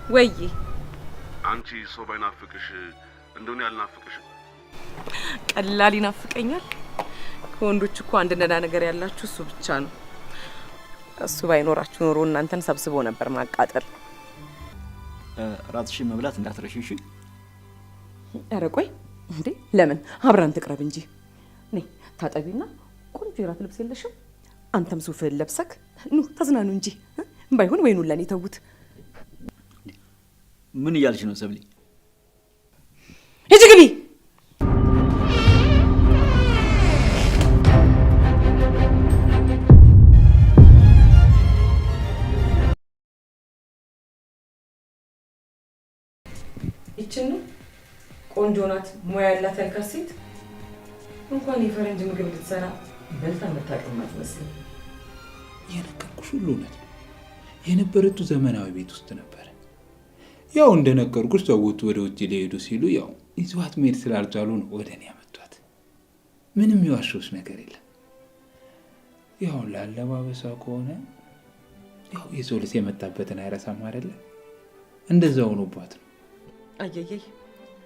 ወይ አንቺ ሰው ባይናፍቅሽ እንደሆነ ያልናፍቅሽ ቀላል ይናፍቀኛል። ከወንዶች እኮ አንድ ነዳ ነገር ያላችሁ እሱ ብቻ ነው። እሱ ባይኖራችሁ ኖሮ እናንተን ሰብስቦ ነበር ማቃጠል። ራትሽ መብላት እንዳትረሺ እሺ? ኧረ ቆይ እንዴ ለምን አብራን ትቅረብ እንጂ። ነይ ታጠቢና ቆንጆ የራት ልብስ የለሽም? አንተም ሱፍህን ለብሰክ ኑ ተዝናኑ እንጂ። ባይሆን ወይኑን ለኔ ተውት። ምን እያልሽ ነው ሰብሊ? ሂጂ ግቢ። ይችን ቆንጆ ናት፣ ሙያ ያላት ያልካት ሴት እንኳን የፈረንጅ ምግብ ልትሰራ በልታ የምታውቅም አትመስልም። የነገርኩሽ ሁሉ እውነት ነው። የነበረችው ዘመናዊ ቤት ውስጥ ነበረ። ያው እንደነገርኩሽ ሰዎቹ ወደ ውጭ ሊሄዱ ሲሉ ያው ይዟት መሄድ ስላልቻሉ ነው ወደ እኔ ያመጧት። ምንም የዋሸሁሽ ነገር የለም። ያው ላለባበሷ ከሆነ ያው የሰው ልጅ የመጣበትን አይረሳም አይደለ? እንደዛ ሆኖባት ነው። አየየይ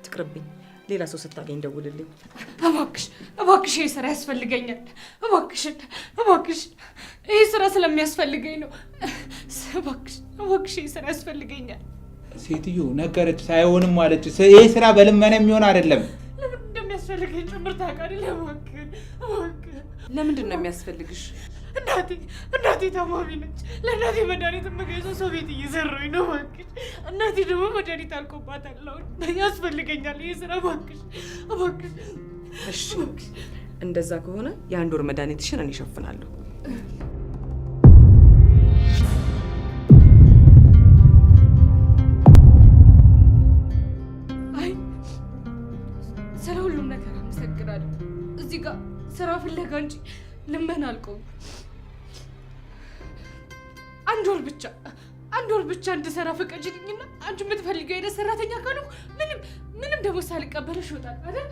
ትቅርብኝ። ሌላ ሰው ስታገኝ ደውልልኝ እባክሽ። እባክሽ ይሄ ስራ ያስፈልገኛል። እባክሽን እባክሽ፣ ይሄ ስራ ስለሚያስፈልገኝ ነው። እባክሽ እባክሽ፣ ይሄ ስራ ያስፈልገኛል። ሴትዮ ነገረች፣ ሳይሆንም አለች። ይሄ ስራ በልመና የሚሆን አይደለም። ለምን እንደሚያስፈልገኝ ጭምር ታውቃለህ? እባክህ እባክህ። ለምንድን ነው የሚያስፈልግሽ? እናቴ ታማሚ ነች። ለእናቴ መድኃኒት የምገዛው ሰው ቤት እየሰራሁኝ ነው። እባክሽ እናቴ ደግሞ መድኃኒት አልቆባታል። ያስፈልገኛል ይሄ ስራ። እባክሽ እባክሽ። እሺ እንደዛ ከሆነ የአንድ ወር መድኃኒትሽን እኔ እሸፍናለሁ። አይ ስለ ሁሉም ነገር አመሰግናለሁ። እዚህ ጋር ስራ ፍለጋ እንጂ ልመና አልቆም። አንድ ወር ብቻ እንድሰራ ፈቀጅልኝና አንቺ የምትፈልገው አይነት ሰራተኛ ካሉ ምንም ደሞዝ ሳልቀበልሽ ይወጣል አይደል?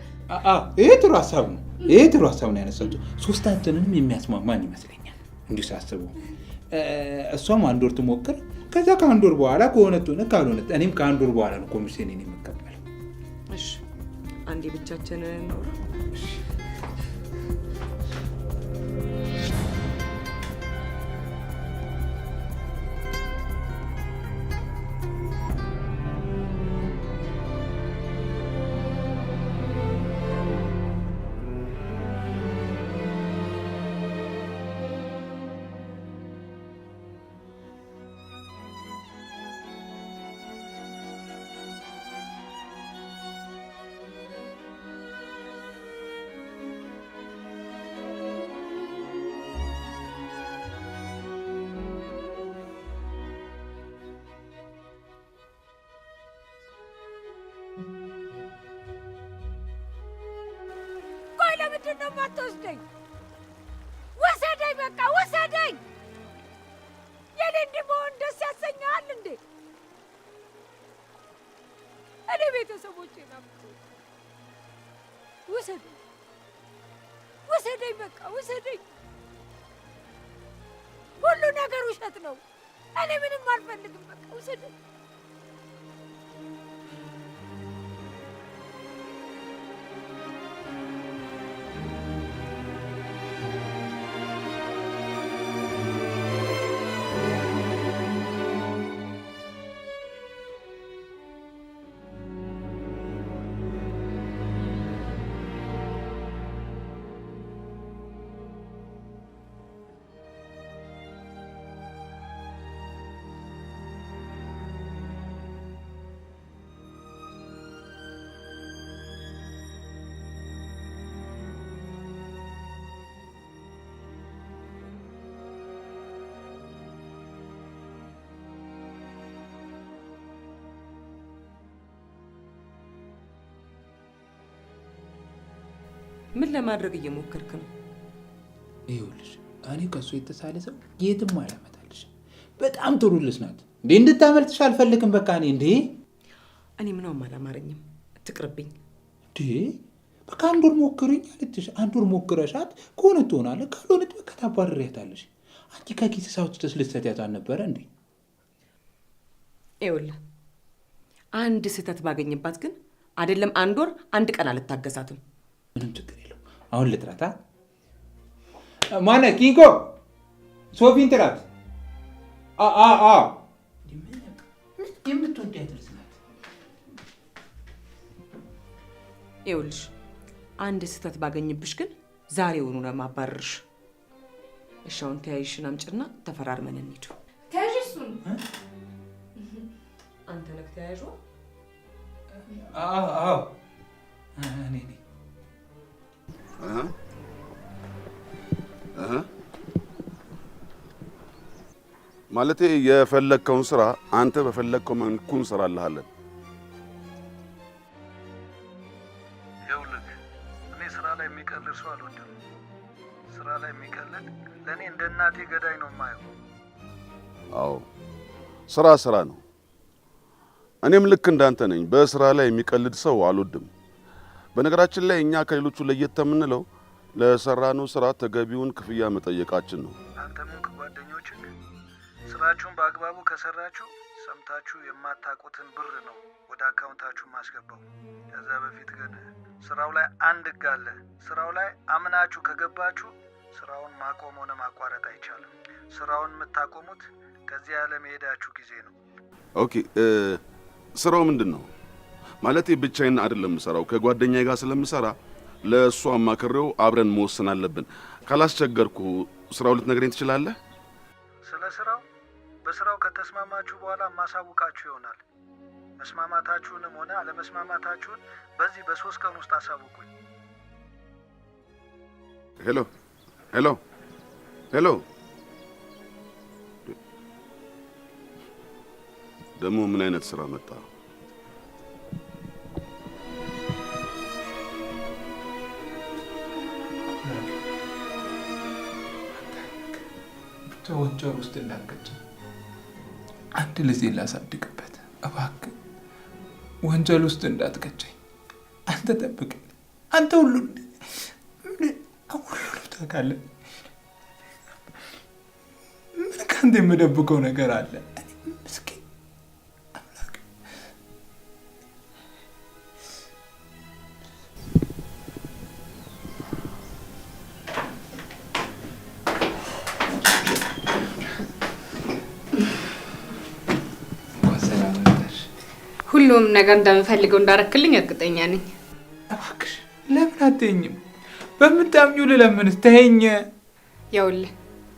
ይሄ ጥሩ ሀሳብ ነው። ይሄ ጥሩ ሀሳብ ነው ያነሳችው። ሶስታችንንም የሚያስማማን ይመስለኛል እንዲሁ ሳስበው። እሷም አንድ ወር ትሞክር፣ ከዛ ከአንድ ወር በኋላ ከሆነት ሆነ፣ ካልሆነት እኔም ከአንድ ወር በኋላ ነው ኮሚሽኔን የምቀበለው። እሺ አንዴ ብቻችንን ኖር። ለምንድን ነው የማትወስደኝ? ወሰደኝ፣ በቃ ወሰደኝ። የኔ እንዲህ መሆን ደስ ያሰኛል እንዴ? እኔ ቤተሰቦቼ ናቸው። ወሰደኝ፣ ወሰደኝ፣ በቃ ወሰደኝ። ሁሉ ነገር ውሸት ነው። እኔ ምንም አልፈልግም። በቃ ወሰደኝ። ምን ለማድረግ እየሞከርክ ነው? ይኸውልሽ እኔ ከሱ የተሳለ ሰው የትም አላመጣልሽ። በጣም ጥሩ ልጅ ናት። እንዴ እንድታመልጥሽ አልፈልግም። በቃ እኔ ምንም አላማረኝም። ትቅርብኝ። እንዴ በቃ አንድ ወር ሞክርኝ አለችሽ። አንድ ወር ሞክረሻት ከሆነ ትሆናለህ፣ ካልሆነ በቃ ታባርሪያታለሽ። አንቺ ከኪስሽ አውጥተሽ ልትሰጪያት አልነበረ እንዴ? ይኸውልህ አንድ ስህተት ባገኝባት ግን አይደለም 1 ወር 1 ቀን አልታገሳትም። ምንም ችግር የለው። አሁን ልጥራታ። ማነ ኪንጎ ሶፊን ጥራት። የምትወድ አይደል ስናት። ይኸውልሽ አንድ ስህተት ባገኝብሽ ግን ዛሬውኑ ነው የማባረርሽ። እሺ አሁን ተያይሽን አምጪና ተፈራርመን እንሂድ። ተያይሽሱን አንተ ነህ ተያይሽው? አዎ እኔ ነኝ። ማለቴ የፈለግከውን ስራ አንተ በፈለግከው መልኩ እንሰራልሃለን። ይኸውልህ እኔ ስራ ላይ የሚቀልድ ሰው አልወድም። ስራ ላይ የሚቀልድ ለእኔ እንደ እናቴ ገዳይ ነው የማየው። አዎ ስራ ነው። እኔም ልክ እንዳንተ ነኝ። በስራ ላይ የሚቀልድ ሰው አልወድም። በነገራችን ላይ እኛ ከሌሎቹ ለየት የምንለው ለሰራነው ስራ ተገቢውን ክፍያ መጠየቃችን ነው። አንተም ጓደኞችህ ስራችሁን በአግባቡ ከሰራችሁ ሰምታችሁ የማታውቁትን ብር ነው ወደ አካውንታችሁ ማስገባው። ከዛ በፊት ግን ስራው ላይ አንድ ህግ አለ። ስራው ላይ አምናችሁ ከገባችሁ ስራውን ማቆም ሆነ ማቋረጥ አይቻልም። ስራውን የምታቆሙት ከዚህ ዓለም የሄዳችሁ ጊዜ ነው። ኦኬ ስራው ምንድን ነው? ማለቴ ብቻዬን አይደለም የምሰራው፣ ከጓደኛዬ ጋር ስለምሰራ ለእሱ አማክሬው አብረን መወሰን አለብን። ካላስቸገርኩ ስራው ልትነግረኝ ትችላለህ? ስለ ስራው በስራው ከተስማማችሁ በኋላ ማሳውቃችሁ ይሆናል። መስማማታችሁንም ሆነ አለመስማማታችሁን በዚህ በ3 ቀን ውስጥ አሳውቁኝ። ሄሎ ደግሞ ምን አይነት ስራ መጣ? ወንጀል ውስጥ እንዳትገጭ። አንድ ልጅ ላሳድግበት እባክህ፣ ወንጀል ውስጥ እንዳትገጨኝ። አንተ ጠብቀኝ። አንተ ሁሉን ታውቃለህ። ምን ከአንተ የምደብቀው ነገር አለ? ምስኪን አምላክ። ሁሉም ነገር እንደምፈልገው እንዳረክልኝ እርግጠኛ ነኝ። እባክሽ ለምን አትይኝም? በምታምኚው ልለምንስ ተይኝ። ይኸውልህ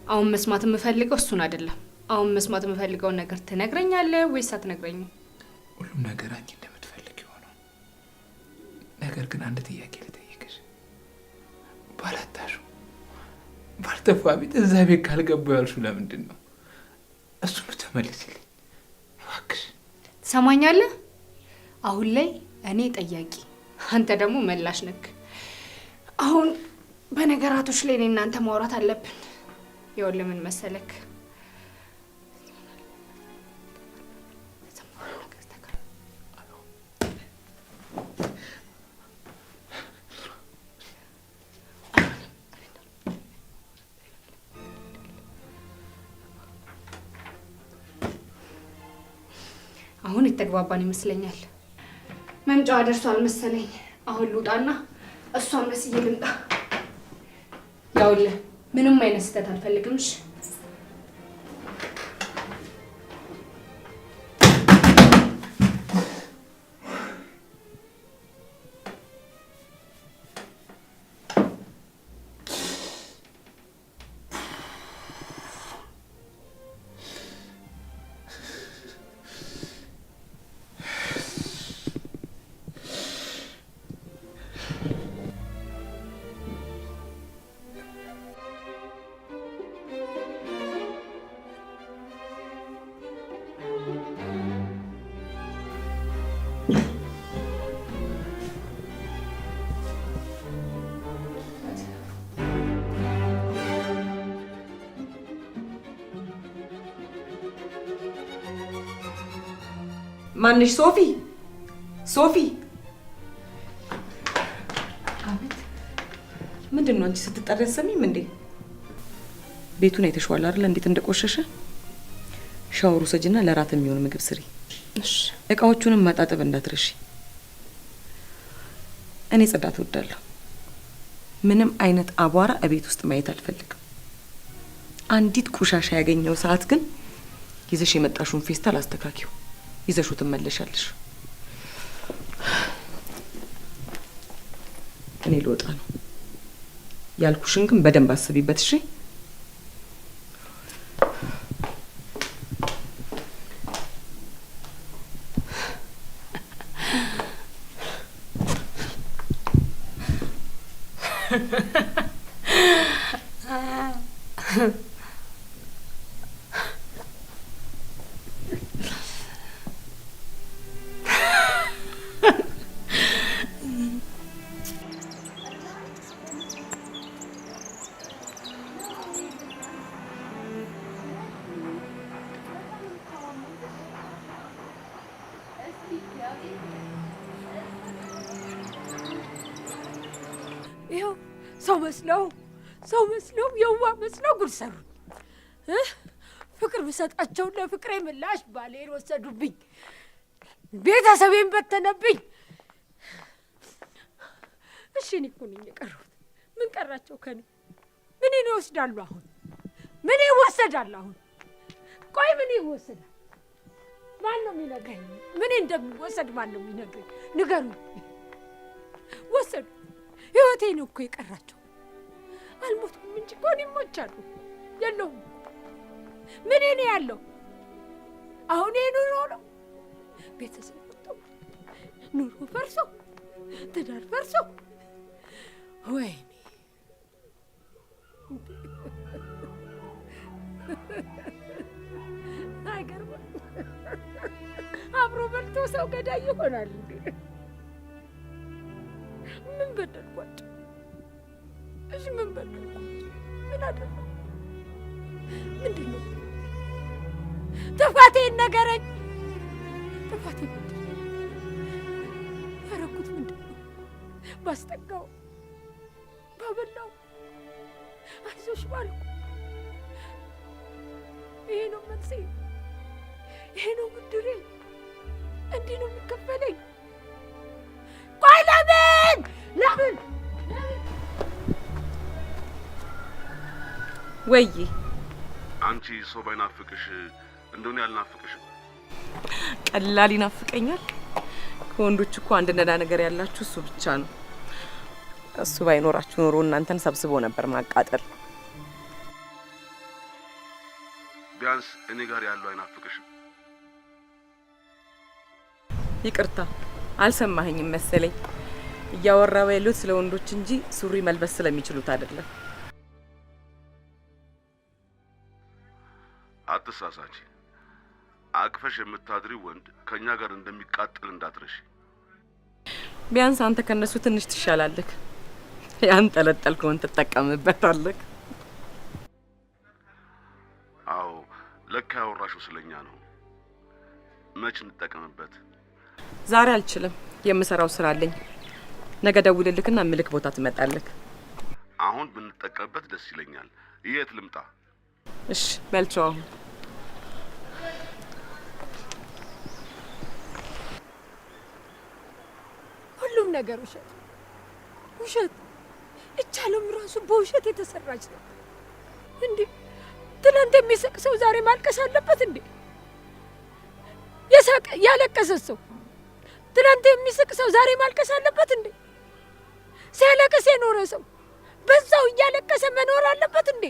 አሁን መስማት የምፈልገው እሱን አይደለም። አሁን መስማት የምፈልገውን ነገር ትነግረኛለህ ወይስ አትነግረኝም? ሁሉም ነገር አንቺ እንደምትፈልግ ይሆናል። ነገር ግን አንድ ጥያቄ ልጠይቅሽ። ባላታሹ ባልተፋ ቤት እዛ ቤት ካልገባሁ ያልሽው ለምንድን ነው? እሱን ተመልስልኝ እባክሽ። ትሰማኛለህ? አሁን ላይ እኔ ጠያቂ፣ አንተ ደግሞ መላሽ ነክ። አሁን በነገራቶች ላይ እኔ እናንተ ማውራት አለብን። ይኸውልህ ምን መሰለክ፣ አሁን የተግባባን ይመስለኛል። መምጫዋ ደርሷል መሰለኝ። አሁን ልውጣና እሷን መስዬ ልምጣ። ያውልህ ምንም አይነት ስህተት አልፈልግም። እሺ ማንሽ? ሶፊ። አቤት። ምንድን ነው አንቺ ስትጠሪ አትሰሚም እንዴ? ቤቱን አይተሽዋል አይደል? እንዴት እንደቆሸሸ። ሻወር ውሰጂና ለራት የሚሆን ምግብ ስሪ። እሺ እቃዎቹንም ማጣጠብ እንዳትረሺ። እኔ ጽዳት እወዳለሁ። ምንም አይነት አቧራ እቤት ውስጥ ማየት አልፈልግም። አንዲት ቆሻሻ ያገኘው ሰዓት ግን ይዘሽ የመጣሽውን ፌስታል አስተካኪው፣ ይዘሽው ትመለሻለሽ። እኔ ልወጣ ነው። ያልኩሽን ግን በደንብ አስቢበት እሺ? ይኸው ሰው መስለው የዋ መስለው ጉድ ሰሩ። ፍቅር ብሰጣቸው ለፍቅሬ ምላሽ ባሌን ወሰዱብኝ፣ ቤተሰቤን በተነብኝ። እሺ እኔ እኮ ነኝ የቀረሁት። ምን ቀራቸው ከኔ? ምን ይወስዳሉ አሁን? ምን ይወሰዳል አሁን? ቆይ ምን ይወሰዳል? ማን ነው የሚነግረኝ? ምን እንደሚወሰድ ማን ነው የሚነግረኝ? ንገሩኝ። ወሰዱ። ህይወቴን እኮ የቀራቸው። አልሞትኩም እንጂ እኮ እኔ ሞቻለሁ። የለሁም። ምን እኔ ያለው አሁን ኑሮ ነው። ቤተሰብ ወጣው፣ ኑሮ ፈርሶ፣ ትዳር ፈርሶ፣ ወይኔ አይገርምም? አብሮ በልቶ ሰው ገዳይ ይሆናል እንዴ? ምን በደልኳቸው? እሺ ምን በደልኳቸው? ምን አደረኩ? ምንድን ነው ጥፋቴን ነገረኝ። ጥፋቴ ምንድን ነው? ያደረኩት ምንድን ነው? ባስጠጋው፣ ባበላው፣ አይዞሽ ባልኩ። ይሄ ነው መልሴ? ይሄ ነው ብድሬ? እንዲህ ነው የሚከፈለኝ? ቆይ ለምን ወይ አንቺ ሰው ባይናፍቅሽ እንደሆነ ያልናፍቅሽ ቀላል ይናፍቀኛል። ከወንዶች እኮ አንድ ነዳ ነገር ያላችሁ እሱ ብቻ ነው። እሱ ባይኖራችሁ ኖሮ እናንተን ሰብስቦ ነበር ማቃጠል። ቢያንስ እኔ ጋር ያለው አይናፍቅሽም? ይቅርታ አልሰማኸኝም መሰለኝ። እያወራው ያሉት ስለ ወንዶች እንጂ ሱሪ መልበስ ስለሚችሉት አይደለም። አትሳሳቺ። አቅፈሽ የምታድሪ ወንድ ከኛ ጋር እንደሚቃጠል እንዳትረሺ። ቢያንስ አንተ ከነሱ ትንሽ ትሻላለህ። ያን ጠለጠልከውን ትጠቀምበታለህ። አዎ ለካ ያወራሽው ስለኛ ነው። መች እንጠቀምበት? ዛሬ አልችልም፣ የምሰራው ስራ አለኝ። ነገ ደውልልክና ምልክ ቦታ ትመጣለህ። አሁን ብንጠቀምበት ደስ ይለኛል። የት ልምጣ? እሺ መልቻው። ሁሉም ነገር ውሸት ውሸት። እቻለም ራሱ በውሸት የተሰራች ነው እንዴ? ትናንት የሚስቅ ሰው ዛሬ ማልቀስ አለበት እንዴ? የሳቀ ያለቀሰ ሰው ትናንት የሚስቅ ሰው ዛሬ ማልቀስ አለበት እንዴ? ሲያለቅስ የኖረ ሰው በዛው እያለቀሰ መኖር አለበት እንዴ?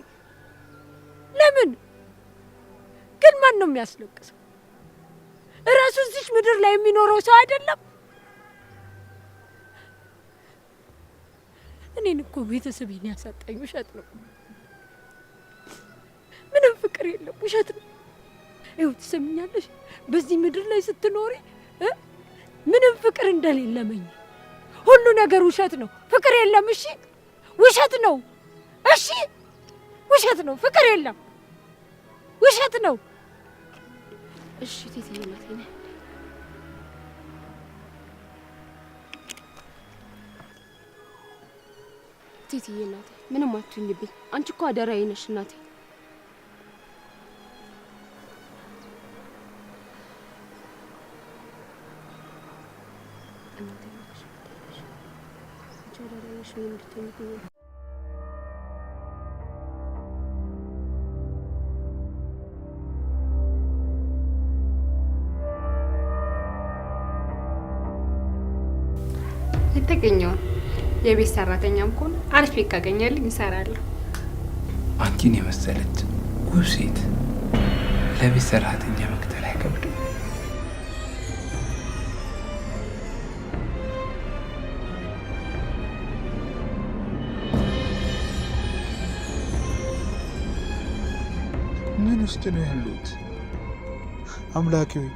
ለምን ግን? ማን ነው የሚያስለቅሰው? እራሱ እዚህ ምድር ላይ የሚኖረው ሰው አይደለም? እኔን እኮ ቤተሰቤን ያሳጣኝ ውሸት ነው። ምንም ፍቅር የለም፣ ውሸት ነው። ይኸው ትሰምኛለሽ፣ በዚህ ምድር ላይ ስትኖሪ ምንም ፍቅር እንደሌለ መኝ። ሁሉ ነገር ውሸት ነው፣ ፍቅር የለም። እሺ ውሸት ነው። እሺ ውሸት ነው፣ ፍቅር የለም፣ ውሸት ነው። እሺ ቴትዬ እናቴ ነኝ። ቴትዬ እናቴ ምንም አትሁኝብኝ። አንቺ እኮ አደራዬ ነሽ እናቴ። የተገኘውን የቤት ሰራተኛም ከሆነ አሪፍ ቤት ካገኘልኝ እሰራለሁ። አንቺን የመሰለች ውብ ሴት ለቤት ሰራተኛ መቅጠር አይከብድም። ምን ውስጥ ነው ያሉት? አምላኬ ሆይ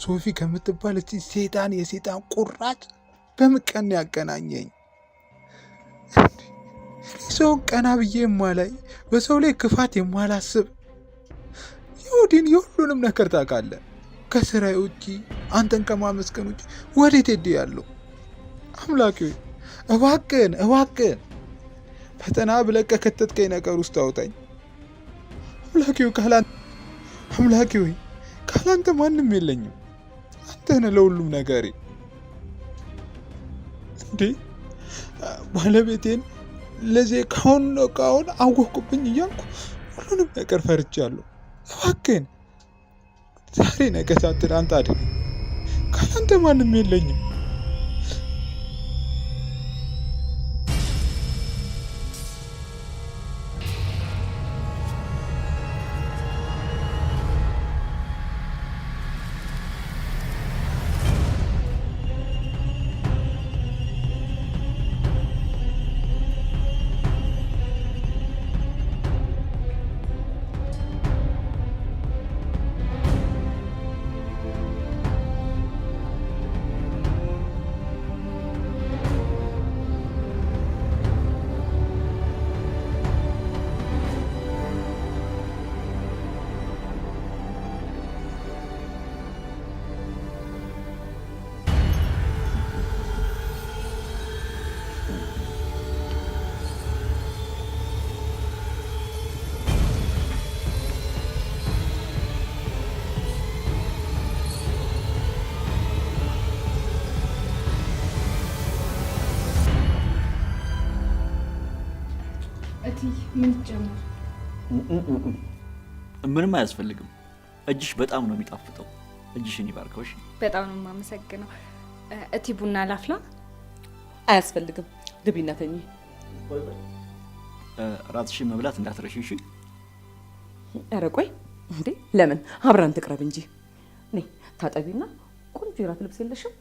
ሶፊ ከምትባል እስቲ ሴጣን የሴጣን ቁራጭ በምቀን ያገናኘኝ። ሰውን ቀና ብዬ የማላይ በሰው ላይ ክፋት የማላስብ የወዲን የሁሉንም ነገር ታውቃለህ። ከስራዬ ውጪ አንተን ከማመስገን ውጪ ወዴት ሄድ ያለው? አምላኬ ሆይ እባክህን ፈተና ብለህ ከከተትከኝ ነገር ውስጥ አውጣኝ። አምላኬ ሆይ ካላንተ ማንም የለኝም። አንተ ነህ ለሁሉም ነገሬ። እንዴ ባለቤቴን ለዚህ ካሁን አወቅኩብኝ እያልኩ ሁሉንም ነገር ፈርቻለሁ። እባክህን ዛሬ ነገ ሳትል አንተ አድነኝ። ካላንተ ማንም የለኝም። ምን ጀመር? ምንም አያስፈልግም። እጅሽ በጣም ነው የሚጣፍጠው። እጅሽን ይባርከው። እሺ፣ በጣም ነው የማመሰግነው። እቲ ቡና ላፍላ? አያስፈልግም። ግቢና ተኚ። ራትሽን መብላት እንዳትረሺ እሺ? ኧረ ቆይ እንዴ! ለምን አብራን ትቅረብ እንጂ። ነይ ታጠቢና ቆንጆ የራት ልብስ የለሽም?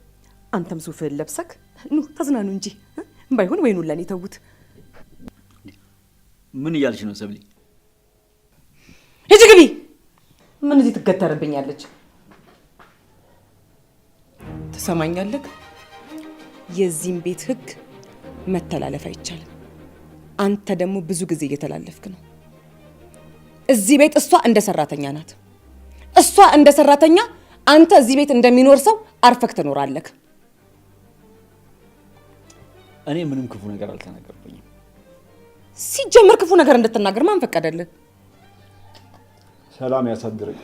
አንተም ሱፍህን ለብሰክ ኑ ተዝናኑ እንጂ። ባይሆን ወይኑን ለኔ ተውት። ምን እያልሽ ነው ሰብሊ? ሂጂ ግቢ። ምን እዚህ ትገተርብኛለች? ትሰማኛለህ? የዚህም ቤት ህግ መተላለፍ አይቻልም። አንተ ደግሞ ብዙ ጊዜ እየተላለፍክ ነው። እዚህ ቤት እሷ እንደ ሰራተኛ ናት። እሷ እንደ ሰራተኛ፣ አንተ እዚህ ቤት እንደሚኖር ሰው አርፈክ ትኖራለህ። እኔ ምንም ክፉ ነገር አልተናገርኩኝም። ሲጀምር ክፉ ነገር እንድትናገር ማን ፈቀደልህ? ሰላም ያሳድረኝ።